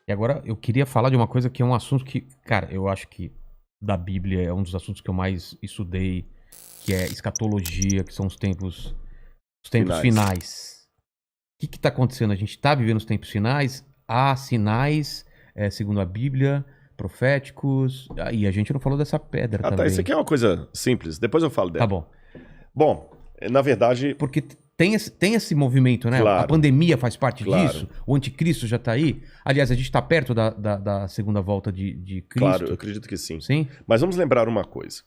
E agora eu queria falar de uma coisa que é um assunto que, cara, eu acho que da Bíblia é um dos assuntos que eu mais estudei, que é escatologia, que são os tempos Finais. finais. O que está acontecendo? A gente está vivendo os tempos finais, há sinais, segundo a Bíblia, proféticos, e a gente não falou dessa pedra Ah, tá. Isso também. aqui é uma coisa simples. Depois eu falo Tá dela. bom. Bom, na verdade, Porque tem esse movimento, né? A claro, pandemia faz parte claro, disso, o anticristo já está aí. Aliás, a gente está perto da segunda volta de claro, eu Cristo, acredito que sim. sim? Mas vamos lembrar uma coisa.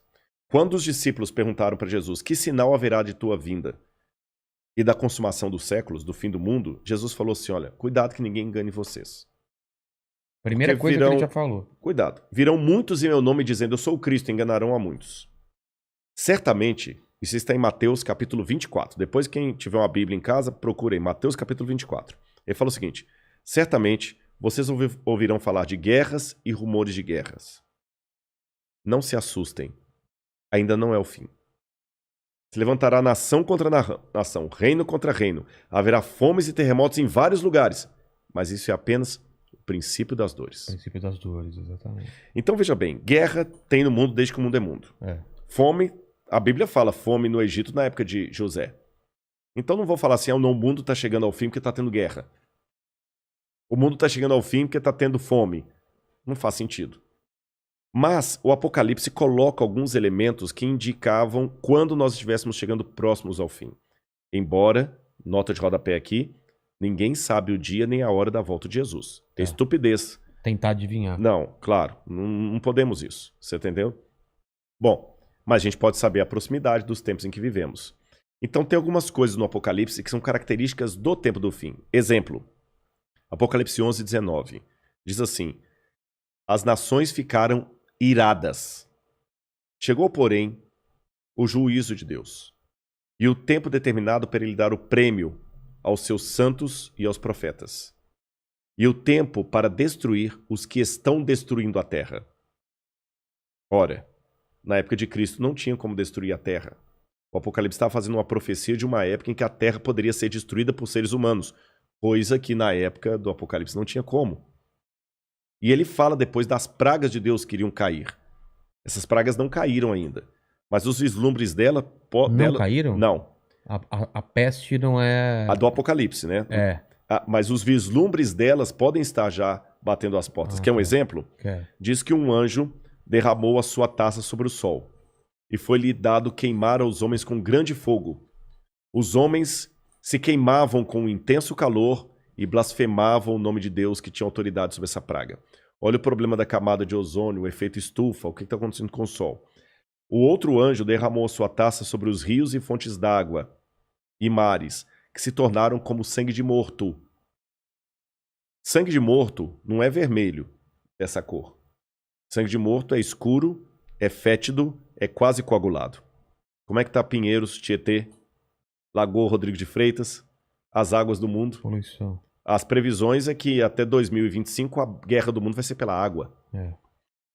Quando os discípulos perguntaram para Jesus que sinal haverá de tua vinda e da consumação dos séculos, do fim do mundo, Jesus falou assim: olha, cuidado que ninguém engane vocês. Porque Primeira coisa que ele já virão, falou. cuidado, virão muitos em meu nome dizendo eu sou o Cristo, enganarão a muitos. Certamente, isso está em Mateus capítulo 24. Depois, quem tiver uma Bíblia em casa, procure em Mateus capítulo 24. Ele fala o seguinte: certamente vocês ouvirão falar de guerras e rumores de guerras. Não se assustem, ainda não é o fim. Se levantará nação contra nação, reino contra reino. Haverá fomes e terremotos em vários lugares. Mas isso é apenas o princípio das dores. Princípio das dores, exatamente. Então veja bem, guerra tem no mundo desde que o mundo é mundo. É. Fome, a Bíblia fala fome no Egito na época de José. Então não vou falar assim, o mundo está chegando ao fim porque está tendo guerra. O mundo está chegando ao fim porque está tendo fome. Não faz sentido. Mas o Apocalipse coloca alguns elementos que indicavam quando nós estivéssemos chegando próximos ao fim. Embora, nota de rodapé aqui, ninguém sabe o dia nem a hora da volta de Jesus. É estupidez. Tentar adivinhar. Não, claro, não podemos isso. Você entendeu? Bom, mas a gente pode saber a proximidade dos tempos em que vivemos. Então tem algumas coisas no Apocalipse que são características do tempo do fim. Exemplo, Apocalipse 11, 19. Diz assim: as nações ficaram iradas. Chegou, porém, o juízo de Deus e o tempo determinado para ele dar o prêmio aos seus santos e aos profetas, e o tempo para destruir os que estão destruindo a terra. Ora, na época de Cristo não tinha como destruir a terra. O Apocalipse estava fazendo uma profecia de uma época em que a terra poderia ser destruída por seres humanos, coisa que na época do Apocalipse não tinha como. E ele fala depois das pragas de Deus que iriam cair. Essas pragas não caíram ainda, mas os vislumbres dela... Não caíram? Não. A peste não é. A do Apocalipse, né? É. Mas os vislumbres delas podem estar já batendo as portas. Quer um tá. exemplo? Quer. Diz que um anjo derramou a sua taça sobre o sol, e foi-lhe dado queimar aos homens com grande fogo. Os homens se queimavam com um intenso calor e blasfemavam o nome de Deus que tinha autoridade sobre essa praga. Olha o problema da camada de ozônio, o efeito estufa, o que está acontecendo com o sol. O outro anjo derramou a sua taça sobre os rios e fontes d'água e mares, que se tornaram como sangue de morto. Sangue de morto não é vermelho, dessa cor. Sangue de morto é escuro, é fétido, é quase coagulado. Como é que tá Pinheiros, Tietê, Lagoa Rodrigo de Freitas, as águas do mundo? Poluição. As previsões é que até 2025 a guerra do mundo vai ser pela água. É.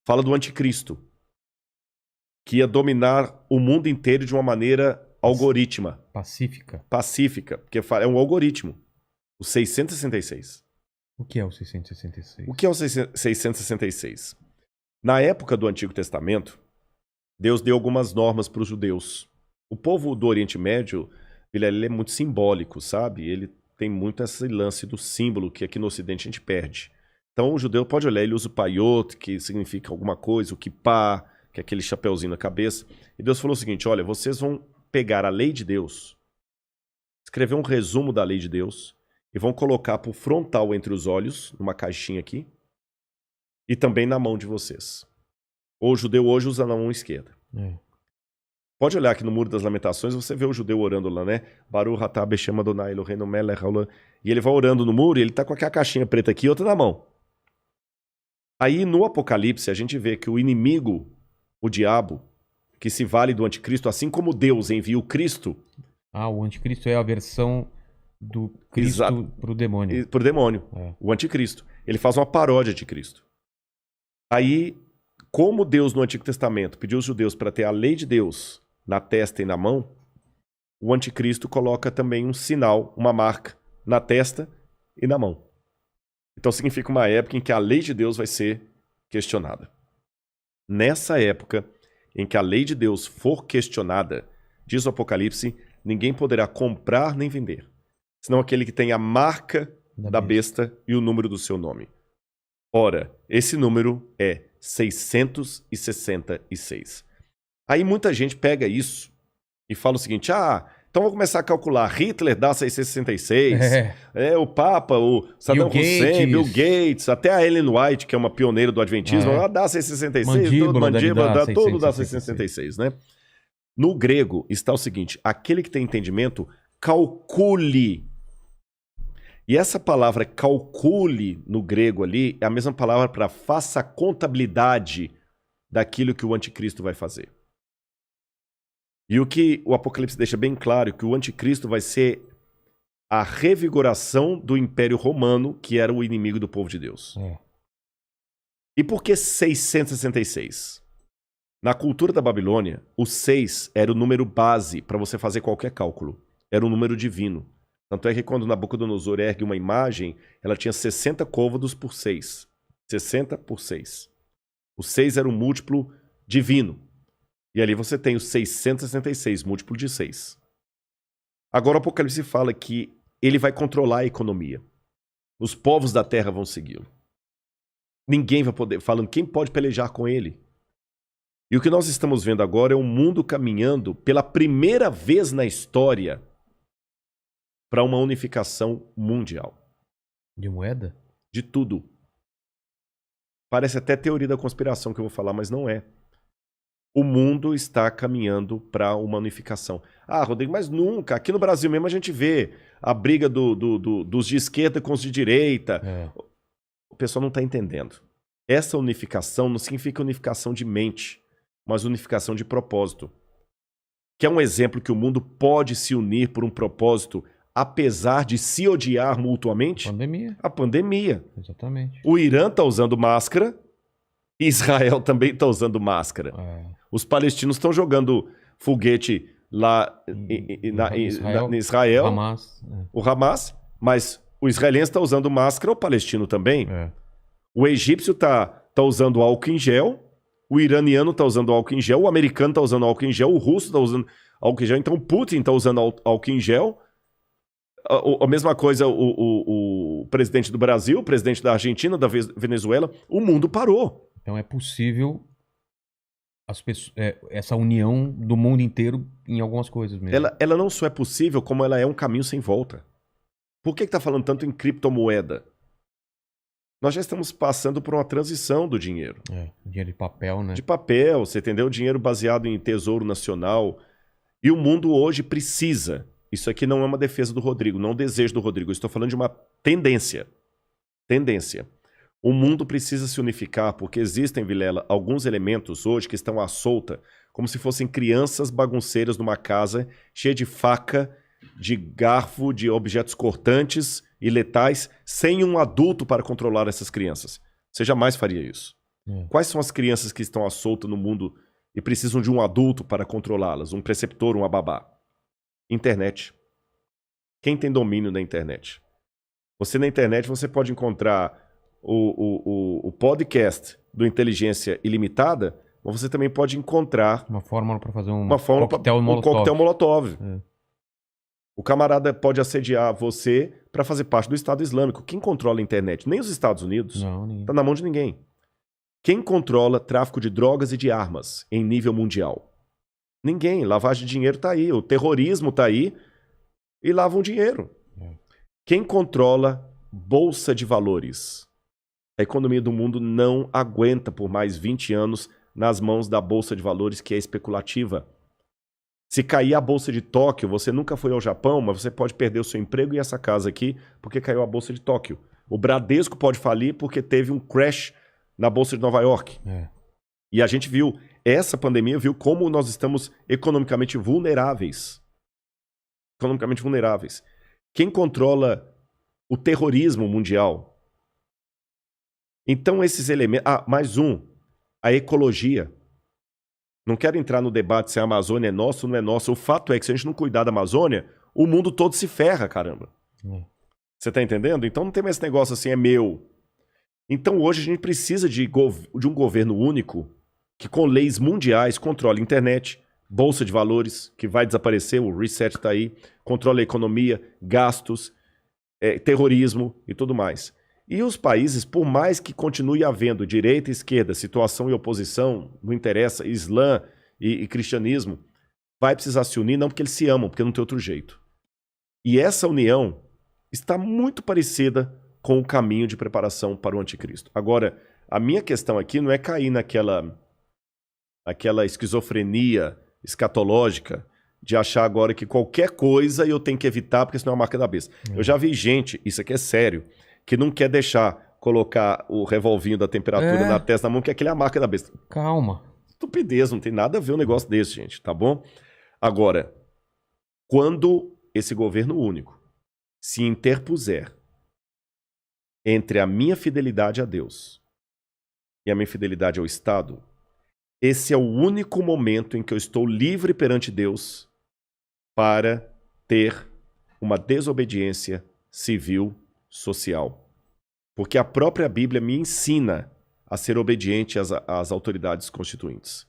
Fala do anticristo, que ia dominar o mundo inteiro de uma maneira algorítmica, pacífica, porque é um algoritmo, o 666. O que é o 666? O que é o 666? Na época do Antigo Testamento, Deus deu algumas normas para os judeus. O povo do Oriente Médio, ele é muito simbólico, sabe? Ele tem muito esse lance do símbolo que aqui no Ocidente a gente perde. Então o judeu pode olhar, ele usa o paiot, que significa alguma coisa, o kippah, que é aquele chapeuzinho na cabeça. E Deus falou o seguinte: olha, vocês vão pegar a lei de Deus, escrever um resumo da lei de Deus e vão colocar por frontal entre os olhos, numa caixinha aqui, e também na mão de vocês. O judeu hoje usa na mão esquerda. É. Pode olhar aqui no Muro das Lamentações, você vê o judeu orando lá, né? Baruch atah Beshem Adonai Eloheinu melech haolam. E ele vai orando no muro e ele tá com aquela caixinha preta aqui e outra na mão. Aí no Apocalipse a gente vê que o inimigo, o diabo, que se vale do anticristo, assim como Deus envia o Cristo... O anticristo é a versão do Cristo pro demônio. Pro demônio, É. o anticristo. Ele faz uma paródia de Cristo. Aí, como Deus no Antigo Testamento pediu aos judeus para ter a lei de Deus na testa e na mão, o anticristo coloca também um sinal, uma marca, na testa e na mão. Então significa uma época em que a lei de Deus vai ser questionada. Nessa época em que a lei de Deus for questionada, diz o Apocalipse, ninguém poderá comprar nem vender, senão aquele que tem a marca da besta e o número do seu nome. Ora, esse número é 666. Aí muita gente pega isso e fala o seguinte, então vou começar a calcular, Hitler dá 666, o Papa, o Saddam Hussein, Bill Gates, até a Ellen White, que é uma pioneira do Adventismo, ela dá 666, todo dá 666, né? No grego está o seguinte, aquele que tem entendimento, calcule. E essa palavra calcule no grego ali é a mesma palavra para faça a contabilidade daquilo que o anticristo vai fazer. E o que o Apocalipse deixa bem claro é que o anticristo vai ser a revigoração do Império Romano, que era o inimigo do povo de Deus. E por que 666? Na cultura da Babilônia, o 6 era o número base para você fazer qualquer cálculo. Era um número divino. Tanto é que quando Nabucodonosor ergue uma imagem, ela tinha 60 côvados por 6. 60 por 6. O 6 era um múltiplo divino. E ali você tem o 666, múltiplo de 6. Agora o Apocalipse fala que ele vai controlar a economia. Os povos da terra vão segui-lo. Ninguém vai poder, falando quem pode pelejar com ele. E o que nós estamos vendo agora é o mundo caminhando pela primeira vez na história para uma unificação mundial. De moeda? De tudo. Parece até teoria da conspiração que eu vou falar, mas não é. O mundo está caminhando para uma unificação. Rodrigo, mas nunca. Aqui no Brasil mesmo a gente vê a briga dos de esquerda com os de direita. O pessoal não está entendendo. Essa unificação não significa unificação de mente, mas unificação de propósito. Que é um exemplo que o mundo pode se unir por um propósito, apesar de se odiar mutuamente? A pandemia. Exatamente. O Irã está usando máscara, Israel também está usando máscara. Os palestinos estão jogando foguete lá em Israel, o Hamas, mas o israelense está usando máscara, o palestino também. O egípcio está usando álcool em gel, o iraniano está usando álcool em gel, o americano está usando álcool em gel, o russo está usando álcool em gel, então o Putin está usando álcool em gel. A mesma coisa o presidente do Brasil, o presidente da Argentina, da Venezuela, o mundo parou. Então é possível essa união do mundo inteiro em algumas coisas mesmo. Ela não só é possível, como ela é um caminho sem volta. Por que está falando tanto em criptomoeda? Nós já estamos passando por uma transição do dinheiro. Dinheiro de papel, né? De papel, você entendeu? Dinheiro baseado em tesouro nacional. E o mundo hoje precisa. Isso aqui não é uma defesa do Rodrigo, não é um desejo do Rodrigo. Eu estou falando de uma tendência. Tendência. O mundo precisa se unificar porque existem, Vilela, alguns elementos hoje que estão à solta, como se fossem crianças bagunceiras numa casa cheia de faca, de garfo, de objetos cortantes e letais, sem um adulto para controlar essas crianças. Você jamais faria isso. Quais são as crianças que estão à solta no mundo e precisam de um adulto para controlá-las? Um preceptor, uma babá? Internet. Quem tem domínio da internet? Você na internet você pode encontrar o podcast do Inteligência Ilimitada, mas você também pode encontrar uma fórmula para fazer um coquetel molotov. O camarada pode assediar você para fazer parte do Estado Islâmico. Quem controla a internet? Nem os Estados Unidos. Não, está na mão de ninguém. Quem controla tráfico de drogas e de armas em nível mundial? Ninguém. Lavagem de dinheiro está aí. O terrorismo está aí e lavam dinheiro. Quem controla bolsa de valores? A economia do mundo não aguenta por mais 20 anos nas mãos da bolsa de valores que é especulativa. Se cair a bolsa de Tóquio, você nunca foi ao Japão, mas você pode perder o seu emprego e essa casa aqui porque caiu a bolsa de Tóquio. O Bradesco pode falir porque teve um crash na bolsa de Nova York. E a gente viu, essa pandemia viu como nós estamos economicamente vulneráveis. Economicamente vulneráveis. Quem controla o terrorismo mundial? Então esses elementos... mais um. A ecologia. Não quero entrar no debate se a Amazônia é nossa ou não é nossa. O fato é que se a gente não cuidar da Amazônia, o mundo todo se ferra, caramba. Você tá entendendo? Então não tem mais esse negócio assim, é meu. Então hoje a gente precisa de um governo único que com leis mundiais controle a internet, bolsa de valores, que vai desaparecer, o reset está aí, controle a economia, gastos, terrorismo e tudo mais. E os países, por mais que continue havendo direita e esquerda, situação e oposição, não interessa, Islã e cristianismo, vai precisar se unir, não porque eles se amam, porque não tem outro jeito. E essa união está muito parecida com o caminho de preparação para o anticristo. Agora, a minha questão aqui não é cair naquela esquizofrenia escatológica de achar agora que qualquer coisa eu tenho que evitar porque senão é uma marca da besta. Eu já vi gente, isso aqui é sério, que não quer deixar colocar o revolvinho da temperatura na testa da mão, que aquele é a marca da besta. Calma. Estupidez, não tem nada a ver um negócio desse, gente, tá bom? Agora, quando esse governo único se interpuser entre a minha fidelidade a Deus e a minha fidelidade ao Estado, esse é o único momento em que eu estou livre perante Deus para ter uma desobediência civil, social. Porque a própria Bíblia me ensina a ser obediente às autoridades constituintes.